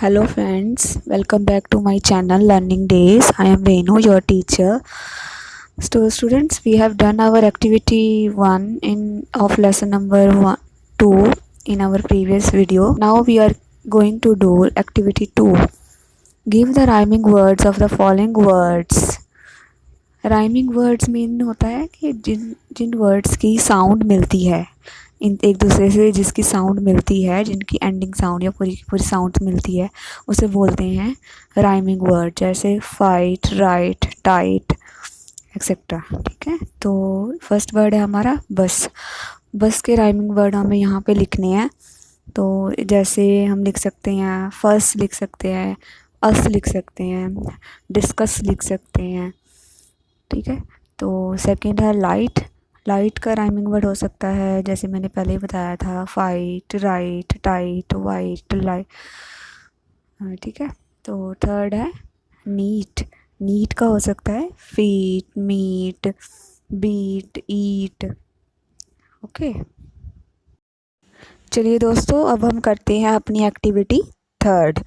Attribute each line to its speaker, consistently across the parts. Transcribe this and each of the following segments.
Speaker 1: Hello friends, welcome back to my channel Learning Days. I am Renu, your teacher. So students, we have done our activity 1 in of lesson number 2 in our previous video. Now we are going to do activity 2. Give the rhyming words of the following words. Rhyming words mean होता है कि जिन जिन words की sound मिलती है इन एक दूसरे से, जिसकी साउंड मिलती है, जिनकी एंडिंग साउंड या पूरी की पूरी साउंड मिलती है, उसे बोलते हैं राइमिंग वर्ड। जैसे फाइट, राइट, टाइट एक्सेट्रा। ठीक है, तो फर्स्ट वर्ड है हमारा बस। बस के राइमिंग वर्ड हमें यहाँ पे लिखने हैं। तो जैसे हम लिख सकते हैं फर्स्ट, लिख सकते हैं अस, लिख सकते हैं डिस्कस, लिख सकते हैं। ठीक है, तो सेकंड है लाइट। लाइट का राइमिंग वर्ड हो सकता है, जैसे मैंने पहले ही बताया था, fight, right, tight, white, light. ठीक है, तो थर्ड है नीट। नीट का हो सकता है फीट, मीट, बीट, ईट। ओके, चलिए दोस्तों, अब हम करते हैं अपनी activity third.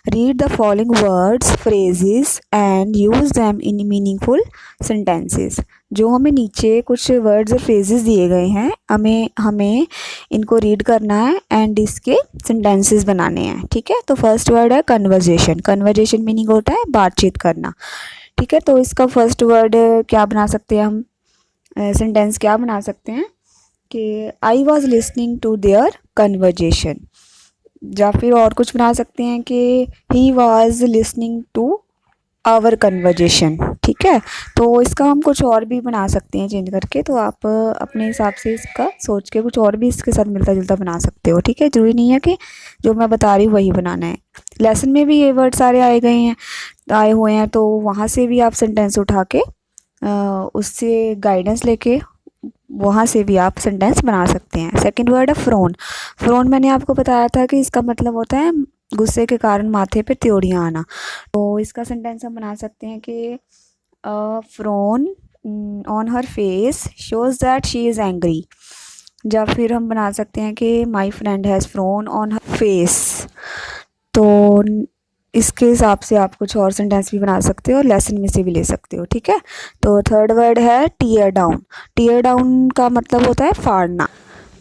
Speaker 1: Read the following words, phrases and use them in meaningful sentences. जो हमें नीचे कुछ वर्ड्स और फ्रेजेस दिए गए हैं, हमें इनको रीड करना है एंड इसके सेंटेंसेस बनाने हैं। ठीक है, तो फर्स्ट वर्ड है कन्वर्जेशन। कन्वर्जेशन मीनिंग होता है बातचीत करना। ठीक है, तो इसका फर्स्ट वर्ड क्या बना सकते हैं हम, सेंटेंस क्या बना सकते हैं कि I was listening to their conversation. या फिर और कुछ बना सकते हैं कि he was listening to our conversation. ठीक है, तो इसका हम कुछ और भी बना सकते हैं चेंज करके। तो आप अपने हिसाब से इसका सोच के कुछ और भी इसके साथ मिलता जुलता बना सकते हो। ठीक है, जरूरी नहीं है कि जो मैं बता रही हूँ वही बनाना है। लेसन में भी ये वर्ड सारे आए हुए हैं, तो वहाँ से भी आप सेंटेंस उठा के उससे गाइडेंस लेके वहाँ से भी आप सेंटेंस बना सकते हैं। सेकंड वर्ड है फ्रोन। फ्रोन मैंने आपको बताया था कि इसका मतलब होता है गुस्से के कारण माथे पे त्योड़ियाँ आना। तो इसका सेंटेंस हम बना सकते हैं कि prone on her face shows that she is angry. या फिर हम बना सकते हैं कि my friend has prone on her face. तो इसके हिसाब से आप कुछ और सेंटेंस भी बना सकते हो और लेसन में से भी ले सकते हो। ठीक है, तो थर्ड वर्ड है टीयर डाउन। टीयर डाउन का मतलब होता है फाड़ना।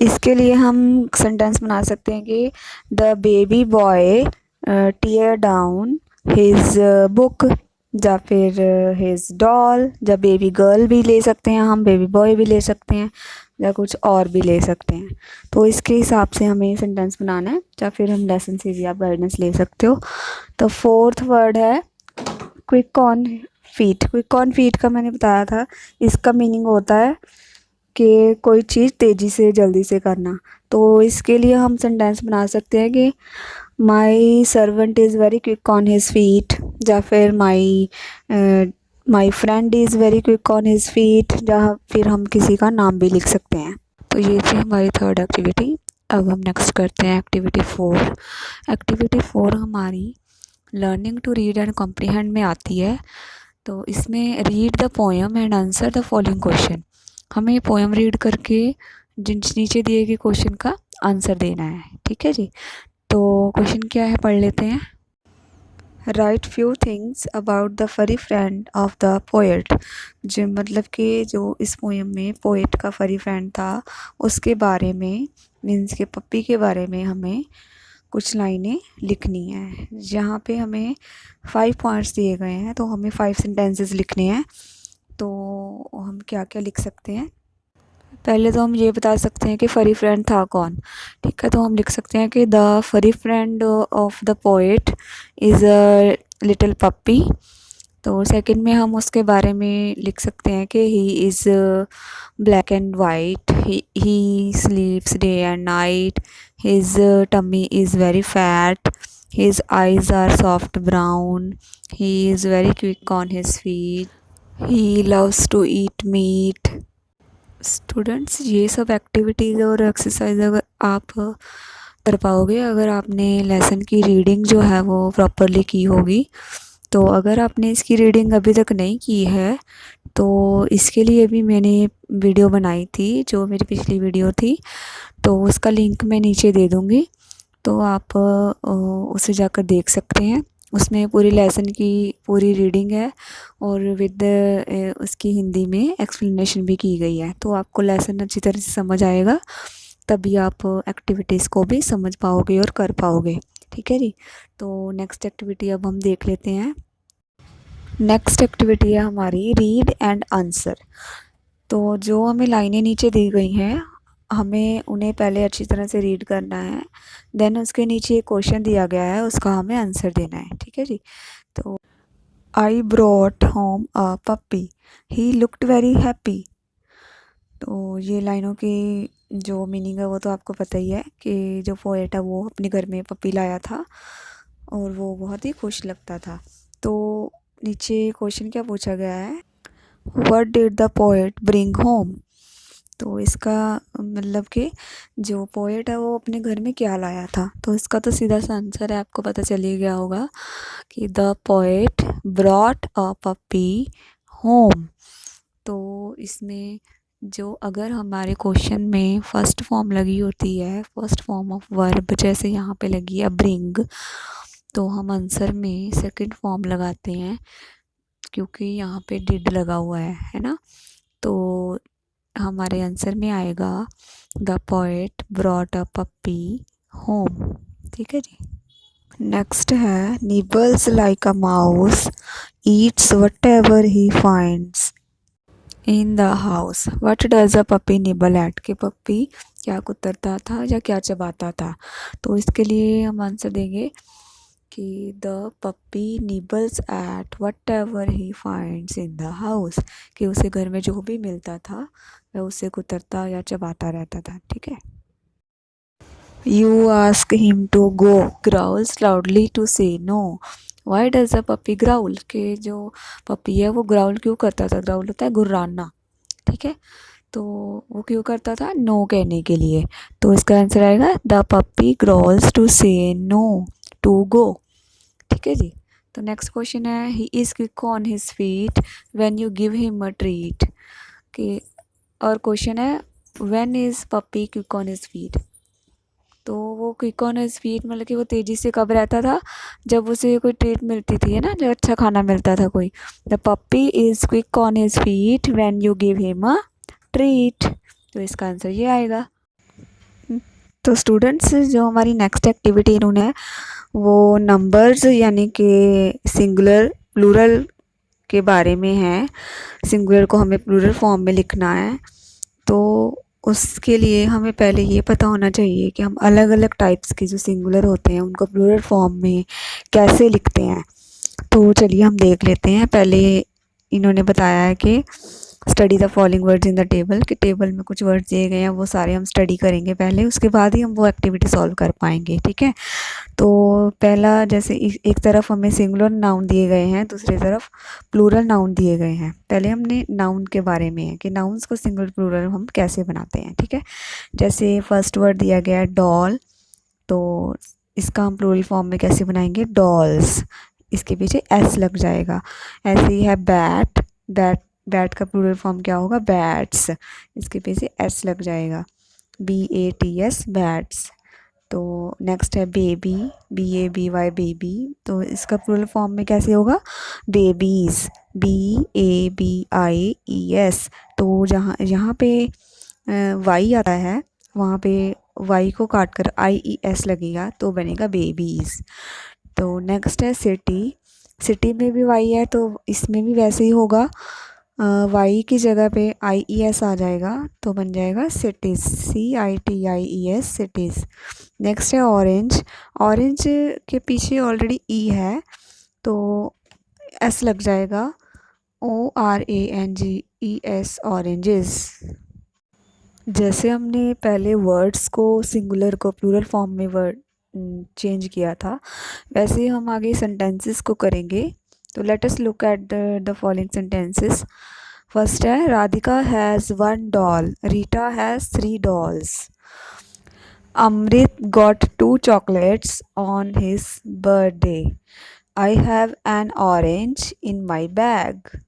Speaker 1: इसके लिए हम सेंटेंस बना सकते हैं कि the baby boy tear down his book, या फिर हिज डॉल। या बेबी गर्ल भी ले सकते हैं हम, बेबी बॉय भी ले सकते हैं, या कुछ और भी ले सकते हैं। तो इसके हिसाब से हमें सेंटेंस बनाना है, या फिर हम लेसन से भी आप गाइडेंस ले सकते हो। तो फोर्थ वर्ड है quick on feet. Quick on feet का मैंने बताया था, इसका मीनिंग होता है कि कोई चीज़ तेज़ी से, जल्दी से करना। तो इसके लिए हम सेंटेंस बना सकते हैं कि my servant is very quick on his feet, या फिर my friend is very quick on his feet, या फिर हम किसी का नाम भी लिख सकते हैं। तो ये थी हमारी थर्ड एक्टिविटी। अब हम नेक्स्ट करते हैं एक्टिविटी 4। एक्टिविटी 4 हमारी learning to read and comprehend में आती है। तो इसमें read the poem and answer the following question. हमें पोएम रीड करके जिन नीचे दिए गए क्वेश्चन का आंसर देना है। ठीक है जी, तो क्वेश्चन क्या है पढ़ लेते हैं। Right few things about the furry friend of the poet. जो मतलब कि जो इस पोएम में पोएट का फरी फ्रेंड था, उसके बारे में, मीन्स के पप्पी के बारे में हमें कुछ लाइनें लिखनी है। यहाँ पे हमें 5 पॉइंट्स दिए गए हैं, तो हमें 5 सेंटेंसेस लिखने हैं। तो हम क्या क्या लिख सकते हैं, पहले तो हम ये बता सकते हैं कि फरी फ्रेंड था कौन। ठीक है, तो हम लिख सकते हैं कि the furry friend of the poet is a little puppy. तो सेकंड में हम उसके बारे में लिख सकते हैं कि he is black and white, he sleeps day and night, his tummy is very fat, his eyes are soft brown, he is very quick on his feet, he loves to eat meat. Students, ये सब activities और exercise अगर आप कर पाओगे, अगर आपने lesson की रीडिंग जो है वो प्रॉपरली की होगी। तो अगर आपने इसकी रीडिंग अभी तक नहीं की है, तो इसके लिए भी मैंने वीडियो बनाई थी, जो मेरी पिछली वीडियो थी, तो उसका लिंक मैं नीचे दे दूँगी। तो आप उसे जाकर देख सकते हैं। उसमें पूरी लेसन की पूरी रीडिंग है और विद उसकी हिंदी में एक्सप्लेनेशन भी की गई है, तो आपको लेसन अच्छी तरह से समझ आएगा, तभी आप एक्टिविटीज़ को भी समझ पाओगे और कर पाओगे। ठीक है जी। तो नेक्स्ट एक्टिविटी अब हम देख लेते हैं। नेक्स्ट एक्टिविटी है हमारी रीड एंड आंसर। तो जो हमें लाइनें नीचे दी गई हैं, हमें उन्हें पहले अच्छी तरह से रीड करना है, देन उसके नीचे एक क्वेश्चन दिया गया है, उसका हमें आंसर देना है। ठीक है जी। तो I brought home a puppy, he looked very happy. तो ये लाइनों की जो मीनिंग है वो तो आपको पता ही है कि जो पोएट है वो अपने घर में पपी लाया था और वो बहुत ही खुश लगता था। तो नीचे क्वेश्चन क्या पूछा गया है, what did the poet bring home. तो इसका मतलब कि जो पोएट है वो अपने घर में क्या लाया था, तो इसका तो सीधा सा आंसर है, आपको पता चल ही गया होगा कि the poet brought a puppy home. तो इसमें जो अगर हमारे क्वेश्चन में फर्स्ट फॉर्म लगी होती है, फर्स्ट फॉर्म ऑफ वर्ब, जैसे यहाँ पे लगी है ब्रिंग, तो हम आंसर में सेकंड फॉर्म लगाते हैं, क्योंकि यहाँ पे डिड लगा हुआ है ना। तो हमारे आंसर में आएगा the poet brought a puppy home. ठीक है जी। नेक्स्ट है nibbles like a mouse, eats whatever he finds in the house, what does a puppy nibble at, के पप्पी क्या कुतरता था या क्या चबाता था। तो इसके लिए हम आंसर देंगे कि the puppy nibbles at whatever he finds in the house, कि उसे घर में जो भी मिलता था वह उसे कुतरता या चबाता रहता था। ठीक है। You ask him to go, growls loudly to say no, why does a puppy growl, के जो पपी है वो ग्राउल क्यों करता था, ग्राउल होता है गुर्राना। ठीक है। तो वो क्यों करता था, नो कहने के लिए। तो इसका आंसर आएगा the puppy growls to say no to go. ठीक है जी। तो नेक्स्ट क्वेश्चन है he is quick on his feet when you give him a treat, कि और क्वेश्चन है when is puppy quick on his feet. तो वो क्विक ऑन हिज फीट मतलब कि वो तेज़ी से कब रहता था, जब उसे कोई ट्रीट मिलती थी, है ना, जो अच्छा खाना मिलता था कोई। The puppy is quick on his feet when you give him a treat. तो इसका आंसर ये आएगा। तो स्टूडेंट्स जो हमारी नेक्स्ट एक्टिविटी इन्होंने वो नंबर्स यानी कि सिंगुलर प्लूरल के बारे में है। सिंगुलर को हमें प्लूरल फॉर्म में लिखना है, तो उसके लिए हमें पहले ये पता होना चाहिए कि हम अलग अलग टाइप्स के जो सिंगुलर होते हैं उनको प्लूरल फॉर्म में कैसे लिखते हैं। तो चलिए हम देख लेते हैं। पहले इन्होंने बताया है कि study the following words in the table, कि टेबल में कुछ वर्ड्स दिए गए हैं वो सारे हम स्टडी करेंगे पहले, उसके बाद ही हम वो एक्टिविटी सॉल्व कर पाएंगे। ठीक है। तो पहला जैसे एक तरफ हमें सिंगुलर नाउन दिए गए हैं, दूसरी तरफ प्लूरल नाउन दिए गए हैं। पहले हमने नाउन के बारे में है कि नाउन्स को सिंगुलर प्लूरल हम कैसे बनाते हैं। ठीक है। जैसे फर्स्ट वर्ड दिया गया है डॉल, तो इसका हम प्लूरल फॉर्म में कैसे बनाएंगे, डॉल्स, इसके पीछे एस लग जाएगा। ऐसे ही है बैट, बैट बैट का प्लूरल फॉर्म क्या होगा, बैट्स, इसके पीछे एस लग जाएगा, BATS बैट्स। तो नेक्स्ट है बेबी, BABY बेबी, तो इसका प्लूरल फॉर्म में कैसे होगा, बेबीज़, BABIES। तो जहाँ यहाँ पे वाई आता है वहाँ पे वाई को काट कर IES लगेगा तो बनेगा बेबीज़। तो नेक्स्ट है सिटी, सिटी में भी वाई है तो इसमें भी वैसे ही होगा, वाई की जगह पे IES आ जाएगा तो बन जाएगा सिटीज़, CITIES सिटीज़। नेक्स्ट है ऑरेंज, ऑरेंज के पीछे ऑलरेडी ई है तो एस लग जाएगा, ORANGES ऑरेंजेस। जैसे हमने पहले वर्ड्स को सिंगुलर को प्लूरल फॉर्म में वर्ड चेंज किया था, वैसे ही हम आगे सेंटेंसेस को करेंगे। तो let us look at the following sentences. First है Radhika has 1 doll, Rita has 3 dolls, Amrit got 2 chocolates on his birthday, I have an orange in my bag.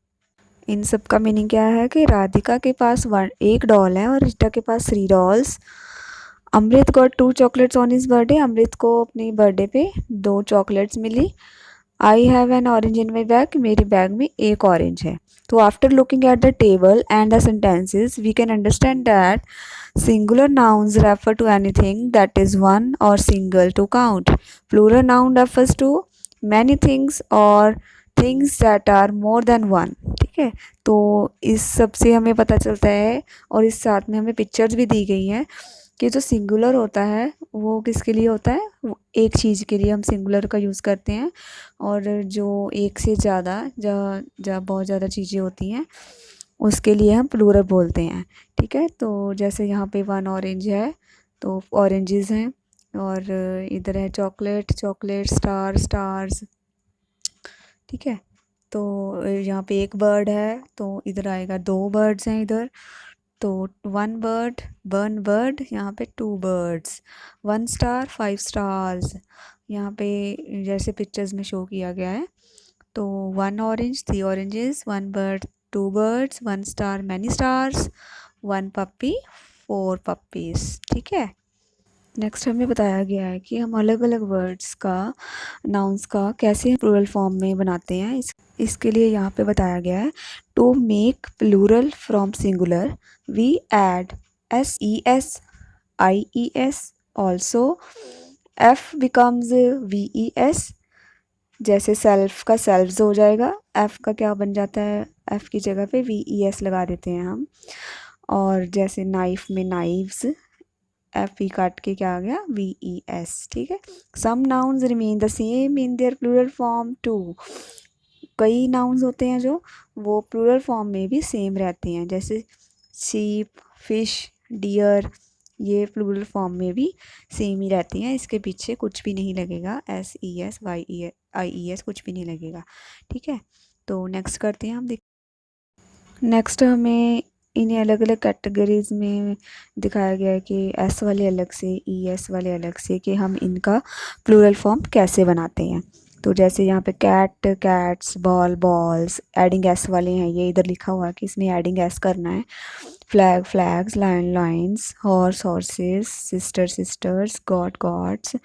Speaker 1: इन सब का मीनिंग क्या है कि राधिका के पास एक डॉल है और रीटा के पास 3 dolls, Amrit got 2 chocolates on his birthday. Amrit को अपनी बर्थडे पे 2 चॉकलेट्स मिली। I have an orange in my bag. मेरे बैग में एक ऑरेंज है। तो after looking at the table and the sentences we can understand that singular nouns refer to anything that is one or single to count. Plural noun refers to many things or things that are more than one. ठीक है, तो इस सब से हमें पता चलता है और इस साथ में हमें पिक्चर्स भी दी गई हैं कि जो सिंगुलर होता है वो किसके लिए होता है, एक चीज़ के लिए हम सिंगुलर का यूज़ करते हैं। और जो एक से ज़्यादा जब बहुत ज़्यादा चीज़ें होती हैं उसके लिए हम प्लूरल बोलते हैं। ठीक है, तो जैसे यहाँ पे 1 ऑरेंज है तो ऑरेंजेस हैं, और इधर है चॉकलेट स्टार्स। ठीक है, तो यहाँ पे एक बर्ड है तो इधर आएगा 2 बर्ड्स हैं इधर। तो 1 बर्ड 1 बर्ड, यहाँ पे 2 बर्ड्स। 1 स्टार 5 स्टार्स, यहाँ पे जैसे पिक्चर्स में शो किया गया है। तो 1 orange 3 oranges, 1 bird 2 birds, 1 star many stars, 1 पप्पी 4 पप्पीज। ठीक है, नेक्स्ट हमें बताया गया है कि हम अलग अलग वर्ड्स का, नाउन्स का कैसे प्लूरल फॉर्म में बनाते हैं। इसके लिए यहाँ पे बताया गया है to make plural from singular we add SES IES also F becomes VES। जैसे सेल्फ का सेल्व्स हो जाएगा, F का क्या बन जाता है, F की जगह पे VES लगा देते हैं हम। और जैसे नाइफ में नाइव्स, FE काट के क्या आ गया VES। ठीक है, some nouns remain the same in their plural form too. कई नाउन्स होते हैं जो वो प्लूरल फॉर्म में भी सेम रहते हैं, जैसे शीप फिश डियर, ये प्लूरल फॉर्म में भी सेम ही रहती हैं। इसके पीछे कुछ भी नहीं लगेगा, SES IES कुछ भी नहीं लगेगा। ठीक है, तो नेक्स्ट करते हैं हम। नेक्स्ट हमें इन्हें अलग अलग कैटेगरीज में दिखाया गया है कि S वाले अलग से ES वाले अलग से, कि हम इनका प्लूरल फॉर्म कैसे बनाते हैं। तो जैसे यहाँ पे cat cats ball balls, adding S वाले हैं, ये इधर लिखा हुआ है कि इसमें एडिंग S करना है। Flag flags lion lions horse horses sister sisters god gods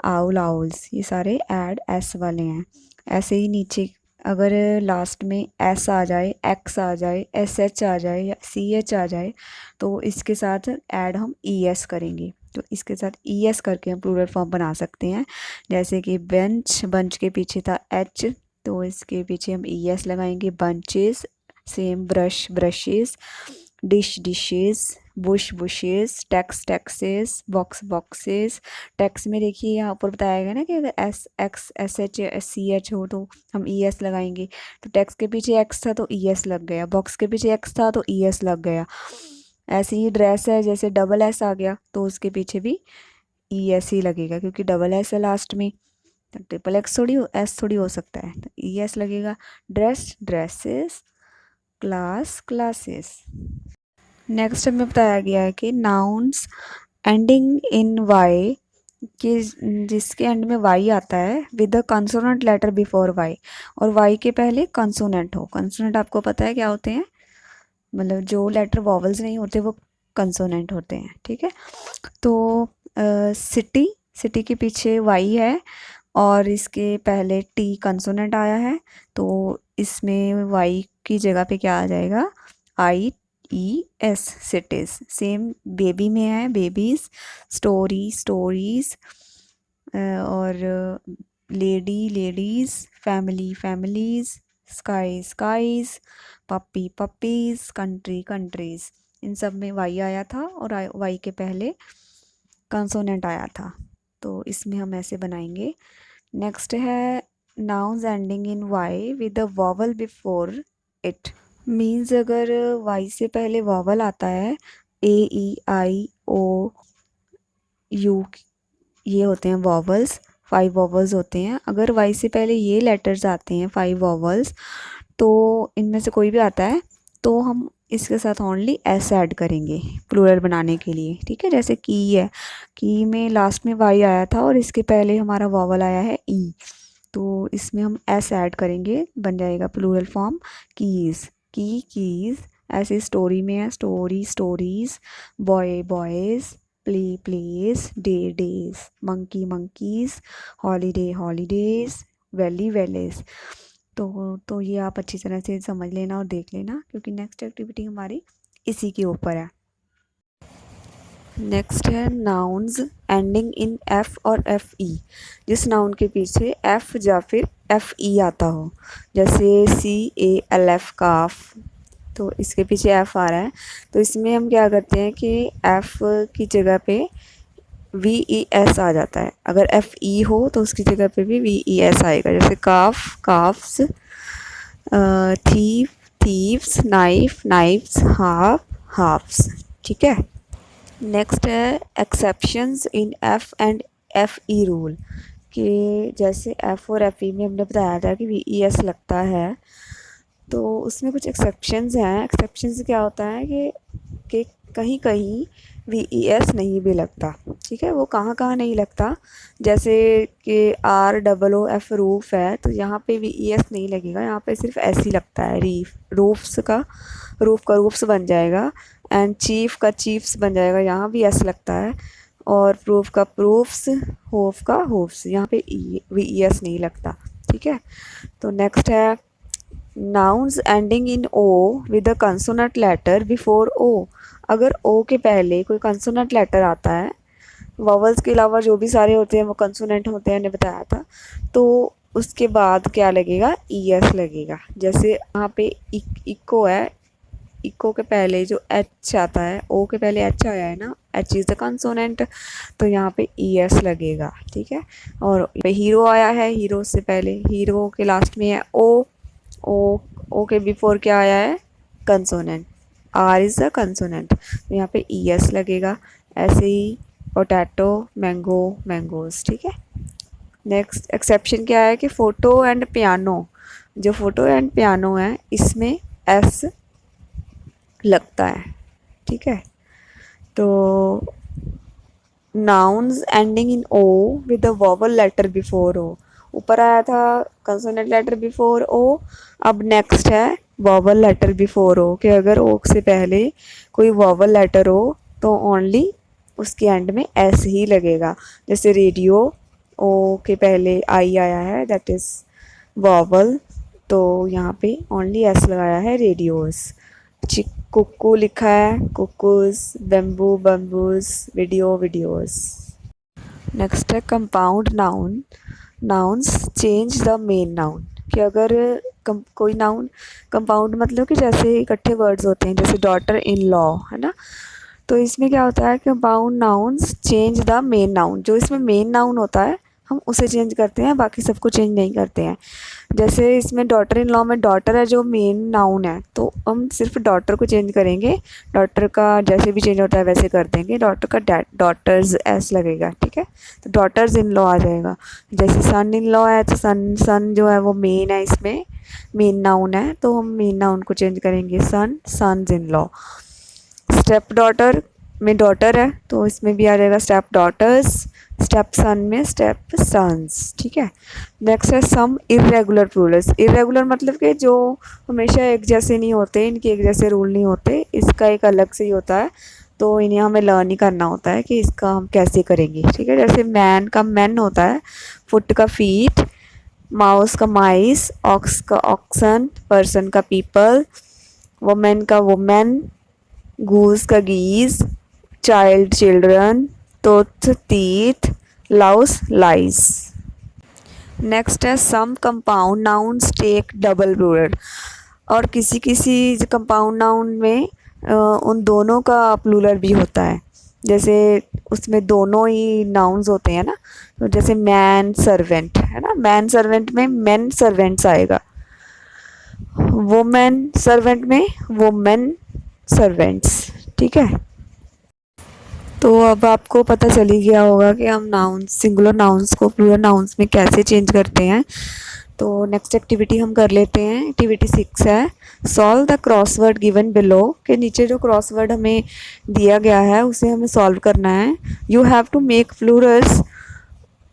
Speaker 1: owl owls, ये सारे ऐड S वाले हैं। ऐसे ही नीचे अगर लास्ट में S आ जाए, X आ जाए, SH आ जाए या CH आ जाए तो इसके साथ ऐड हम ES करेंगे। तो इसके साथ ES करके हम प्लूरल फॉर्म बना सकते हैं। जैसे कि बेंच, बंच के पीछे था H तो इसके पीछे हम ES लगाएंगे। Bunches, same brush brushes, dish dishes, Bush bushes, tax taxes, box boxes. Tax में देखिए यहाँ ऊपर बताया गया ना कि अगर SX SH SCH हो तो हम ES लगाएंगे। तो टैक्स के पीछे X था तो ES लग गया, बॉक्स के पीछे X था तो ES लग गया। ऐसे ही ड्रेस है, जैसे डबल S आ गया तो उसके पीछे भी ES ही लगेगा क्योंकि डबल S है लास्ट में। तो ट्रिपल X थोड़ी S थोड़ी हो सकता है, तो ES लगेगा। Dress dresses, class classes. Next हमें बताया गया है कि नाउन्स एंडिंग इन वाई, कि जिसके एंड में वाई आता है with the consonant letter before Y, और वाई के पहले कंसोनेंट हो। कंसोनेंट आपको पता है क्या होते हैं, मतलब जो लेटर वॉवल्स नहीं होते वो कंसोनेंट होते हैं। ठीक है, तो सिटी, सिटी के पीछे वाई है और इसके पहले टी कंसोनेंट आया है, तो इसमें वाई की जगह पे क्या आ जाएगा IES सिटीज। सेम बेबी में है बेबीज, स्टोरी स्टोरीज, और lady ladies, family families, sky skies, puppy puppies, country countries. इन सब में वाई आया था और वाई के पहले कंसोनेंट आया था, तो इसमें हम ऐसे बनाएंगे। नेक्स्ट है nouns ending in Y with the vowel before it. Means अगर वाई से पहले वॉवल आता है AEIOU, ये होते हैं वॉवल्स, 5 वॉवल्स होते हैं। अगर वाई से पहले ये लेटर्स आते हैं 5 वॉवल्स, तो इनमें से कोई भी आता है तो हम इसके साथ ओनली S ऐड करेंगे प्लूरल बनाने के लिए। ठीक है, जैसे की है, की में लास्ट में वाई आया था और इसके पहले हमारा वॉवल आया है E, तो इसमें हम S ऐड करेंगे, बन जाएगा प्लूरल फॉर्म कीज़, की कीज़। ऐसे स्टोरी में है story stories, boy boys, play plays, day days, monkey monkeys, holiday holidays, valley valleys। तो ये आप अच्छी तरह से समझ लेना और देख लेना, क्योंकि नेक्स्ट एक्टिविटी हमारी इसी के ऊपर है। नेक्स्ट है नाउन्स एंडिंग इन एफ और एफ ई। जिस नाउन के पीछे एफ या फिर एफ ई आता हो, जैसे CALF काफ, तो इसके पीछे एफ आ रहा है, तो इसमें हम क्या करते हैं कि एफ की जगह पे VES आ जाता है। अगर FE हो तो उसकी जगह पे भी VES आएगा, जैसे calf calfs, thief thieves, knife knifes, half halfs. ठीक है। नेक्स्ट है exceptions in F and FE rule, कि जैसे एफ और FE में हमने बताया था कि VES लगता है, तो उसमें कुछ एक्सेप्शंस हैं। एक्सेप्शंस क्या होता है कि कहीं कहीं VES नहीं भी लगता। ठीक है, वो कहाँ कहाँ नहीं लगता, जैसे कि ROOF रूफ है, तो यहाँ पे VES नहीं लगेगा, यहाँ पे सिर्फ S ही लगता है। रूफ का रूफ्स बन जाएगा, एंड चीफ का चीफ्स बन जाएगा, यहाँ भी S लगता है। और प्रूफ का प्रूफ्स, होफ का होफ्स, यहाँ पे VES नहीं लगता। ठीक है। तो नेक्स्ट है nouns ending in O with a consonant letter before O। अगर O के पहले कोई कंसोनेंट लेटर आता है, वॉवल्स के अलावा जो भी सारे होते हैं वो कंसोनेंट होते हैं, मैंने बताया था, तो उसके बाद क्या लगेगा, ES लगेगा। जैसे यहाँ पे इको है, इको के पहले जो H आता है, O के पहले H आया है ना, H इज़ द कंसोनेंट, तो यहाँ पे ES लगेगा। ठीक है। और हीरो आया है, हीरो से पहले, हीरो के लास्ट में है O के बिफोर क्या आया है, consonant, R is the consonant, तो यहाँ पे ES लगेगा। ऐसे ही पोटैटो, मैंगो, मैंगोज। ठीक है। नेक्स्ट एक्सेप्शन क्या है कि फ़ोटो एंड पियानो, जो फ़ोटो एंड पियानो है इसमें S लगता है। ठीक है। तो nouns ending in O with the vowel letter before O, ऊपर आया था कंसोनेंट लेटर बिफोर O, अब नेक्स्ट है वॉवल लेटर बिफोर O, कि अगर O से पहले कोई वॉवल लेटर हो तो ओनली उसके एंड में S ही लगेगा। जैसे रेडियो, O के पहले I आया है, दैट इज़ वॉवल, तो यहाँ पे ओनली S लगाया है, रेडियोस। कुक्कू लिखा है, cuckoos, bamboo bamboos, video videos. Next है compound noun, nouns change the main noun, कि अगर कोई नाउन कंपाउंड मतलब कि जैसे इकट्ठे वर्ड्स होते हैं, जैसे डॉटर इन लॉ है ना, तो इसमें क्या होता है, compound nouns change the main noun, जो इसमें मेन नाउन होता है हम उसे चेंज करते हैं, बाकी सबको चेंज नहीं करते हैं। जैसे इसमें डॉटर इन लॉ में डॉटर है जो मेन नाउन है, तो हम सिर्फ डॉटर को चेंज करेंगे, डॉटर का जैसे भी चेंज होता है वैसे कर देंगे, डॉटर का डॉटर्स S लगेगा। ठीक है। तो डॉटर्स इन लॉ आ जाएगा। जैसे सन इन लॉ है, तो सन जो है वो मेन है, इसमें मेन नाउन है, तो हम मेन नाउन को चेंज करेंगे, sons in law. Stepdaughter में डॉटर है, तो इसमें भी आ जाएगा स्टेप डॉटर्स, स्टेप सन में स्टेप सन्स। ठीक है। नेक्स्ट है सम इरेगुलर प्लूरल्स, इरेगुलर मतलब कि जो हमेशा एक जैसे नहीं होते, इनके एक जैसे रूल नहीं होते, इसका एक अलग से ही होता है, तो इन्हें हमें लर्न ही करना होता है कि इसका हम कैसे करेंगे। ठीक है। जैसे मैन का मैन होता है, फुट का फीट, माउस का माइस, ऑक्स का ऑक्सन, पर्सन का पीपल, वुमेन का वुमेन, गूस का geese, child children, tooth teeth, louse lice. Next है some compound nouns take double plural, और किसी किसी कंपाउंड नाउन में उन दोनों का प्लूरल भी होता है, जैसे उसमें दोनों ही नाउन्स होते हैं ना, तो जैसे मैन सर्वेंट है ना, मैन सर्वेंट में मेन सर्वेंट्स आएगा, वुमेन सर्वेंट में वुमेन सर्वेंट्स। ठीक है। तो अब आपको पता चल ही गया होगा कि हम नाउन्स, सिंगुलर नाउन्स को प्लूरल नाउन्स में कैसे चेंज करते हैं। तो नेक्स्ट एक्टिविटी हम कर लेते हैं। एक्टिविटी 6 है solve the crossword given below, के नीचे जो क्रॉसवर्ड हमें दिया गया है उसे हमें सॉल्व करना है। You have to make plurals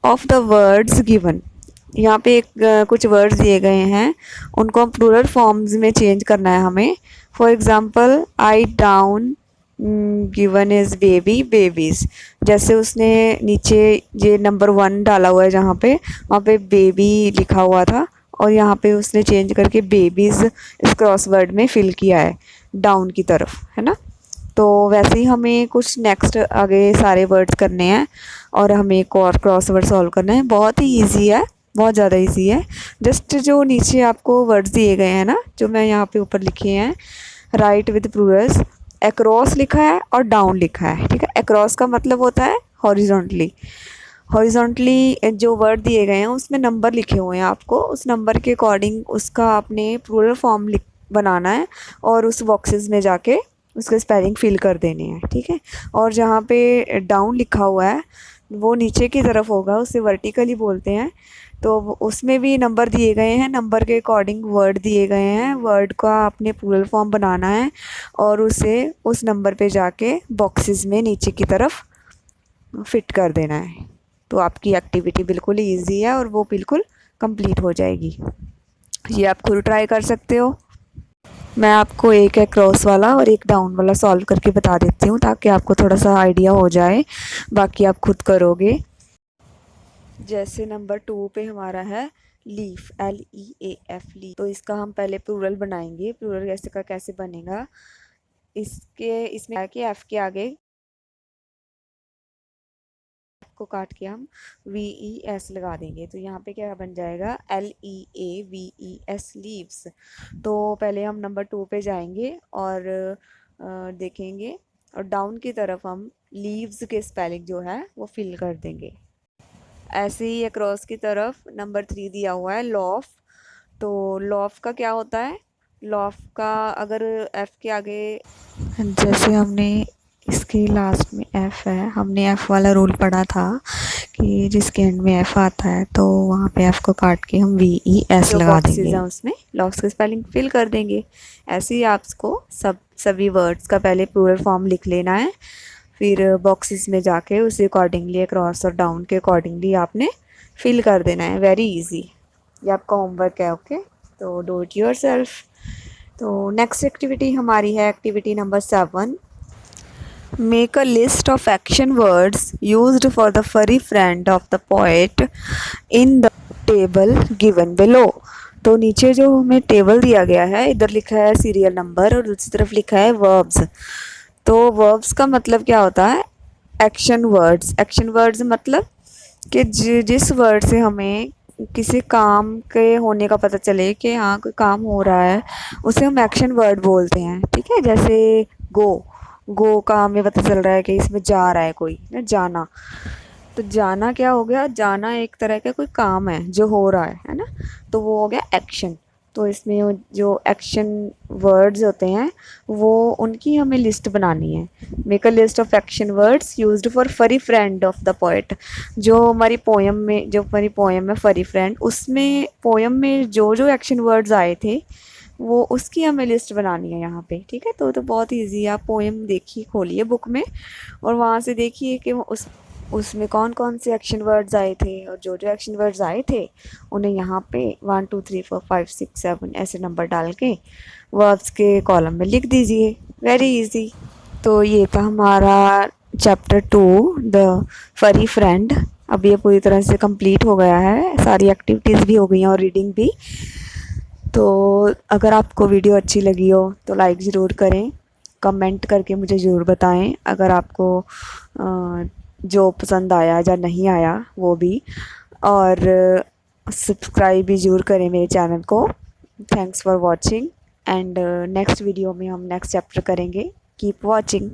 Speaker 1: of the words given, यहाँ पे कुछ वर्ड्स दिए गए हैं, उनको हम प्लूरल फॉर्म्स में चेंज करना है हमें। For example I down, given is baby babies. जैसे उसने नीचे ये नंबर 1 डाला हुआ है जहाँ पे, वहाँ पे बेबी लिखा हुआ था और यहाँ पे उसने चेंज करके बेबीज़ इस क्रॉसवर्ड में फिल किया है डाउन की तरफ, है ना। तो वैसे ही हमें कुछ नेक्स्ट आगे सारे वर्ड्स करने हैं और हमें एक और क्रॉसवर्ड सॉल्व करना है। बहुत ही ईजी है, बहुत ज़्यादा ईजी है। जस्ट जो नीचे आपको वर्ड्स दिए गए हैं ना, जो मैं यहाँ पे ऊपर लिखे हैं, राइट विद प्लूरल्स, अक्रॉस लिखा है और डाउन लिखा है, ठीक है। अक्रॉस का मतलब होता है हॉरिजॉन्टली। हॉरिजॉन्टली जो वर्ड दिए गए हैं उसमें नंबर लिखे हुए हैं, आपको उस नंबर के अकॉर्डिंग उसका आपने प्लूरल फॉर्म लिख बनाना है और उस बॉक्सेस में जाके उसके स्पेलिंग फिल कर देने हैं, ठीक है। और जहाँ पे डाउन लिखा हुआ है वो नीचे की तरफ होगा, उसे वर्टिकली बोलते हैं। तो उसमें भी नंबर दिए गए हैं, नंबर के अकॉर्डिंग वर्ड दिए गए हैं, वर्ड का आपने प्लूरल फॉर्म बनाना है और उसे उस नंबर पे जाके बॉक्सेस में नीचे की तरफ फिट कर देना है। तो आपकी एक्टिविटी बिल्कुल ईजी है और वो बिल्कुल कंप्लीट हो जाएगी। ये आप खुद ट्राई कर सकते हो। मैं आपको एक है क्रॉस वाला और एक डाउन वाला सॉल्व करके बता देती हूँ ताकि आपको थोड़ा सा आइडिया हो जाए, बाकी आप खुद करोगे। जैसे नंबर 2 पे हमारा है लीफ, LEAF लीफ। तो इसका हम पहले प्लूरल बनाएंगे। प्लूरल कैसे का कैसे बनेगा, इसमें कि एफ के आगे को काट के हम VES लगा देंगे। तो यहाँ पे क्या बन जाएगा, LEAVES लीव्स। तो पहले हम नंबर 2 पे जाएंगे और देखेंगे और डाउन की तरफ हम लीव्स के स्पेलिंग जो है वो फिल कर देंगे। ऐसे ही अक्रॉस की तरफ नंबर 3 दिया हुआ है लॉफ। तो लॉफ का क्या होता है, लॉफ का अगर एफ के आगे, जैसे हमने इसके लास्ट में एफ है, हमने एफ वाला रूल पढ़ा था कि जिसके एंड में एफ आता है तो वहाँ पे एफ को काट के हम VES लगा देंगे, उसमें लॉफ्स की स्पेलिंग फिल कर देंगे। ऐसे ही आपको सभी वर्ड्स का पहले प्लूरल फॉर्म लिख लेना है, फिर बॉक्सेस में जाके उसे अकॉर्डिंगली अक्रॉस और डाउन के अकॉर्डिंगली आपने फिल कर देना है। वेरी इजी, ये आपका होमवर्क है। ओके, तो डू इट योरसेल्फ। तो नेक्स्ट एक्टिविटी हमारी है activity number 7। Make a list of action words used for the furry friend of the poet in the table given below. तो नीचे जो हमें टेबल दिया गया है, इधर लिखा है सीरियल नंबर और दूसरी तरफ लिखा है वर्ब्स। तो वर्ब्स का मतलब क्या होता है, एक्शन वर्ड्स। एक्शन वर्ड्स मतलब कि जिस वर्ड से हमें किसी काम के होने का पता चले कि हाँ कोई काम हो रहा है, उसे हम एक्शन वर्ड बोलते हैं, ठीक है। जैसे गो, गो का हमें पता चल रहा है कि इसमें जा रहा है कोई, ना जाना। तो जाना क्या हो गया, जाना एक तरह का कोई काम है जो हो रहा है ना, तो वो हो गया एक्शन। तो इसमें जो एक्शन वर्ड्स होते हैं वो उनकी हमें लिस्ट बनानी है। Make a list of action words used for फरी फ्रेंड ऑफ द पोएट। जो हमारी पोएम में, जो हमारी पोएम है फरी फ्रेंड, उसमें पोएम में जो जो एक्शन वर्ड्स आए थे वो उसकी हमें लिस्ट बनानी है यहाँ पे, ठीक है। तो बहुत ईजी है। आप पोएम देखिए, खोलिए बुक में और वहाँ से देखिए कि उसमें कौन कौन से एक्शन वर्ड्स आए थे और जो जो एक्शन वर्ड्स आए थे उन्हें यहाँ पे 1 2 3 4 5 6 7 ऐसे नंबर डाल के वर्ब्स के कॉलम में लिख दीजिए। Very easy. तो ये था हमारा चैप्टर 2 द फरी फ्रेंड। अब ये पूरी तरह से कंप्लीट हो गया है, सारी एक्टिविटीज़ भी हो गई हैं और रीडिंग भी। तो अगर आपको वीडियो अच्छी लगी हो तो लाइक ज़रूर करें, कमेंट करके मुझे ज़रूर बताएं अगर आपको जो पसंद आया या नहीं आया वो भी, और सब्सक्राइब भी ज़रूर करें मेरे चैनल को। Thanks for watching and next video में हम नेक्स्ट चैप्टर करेंगे। Keep watching.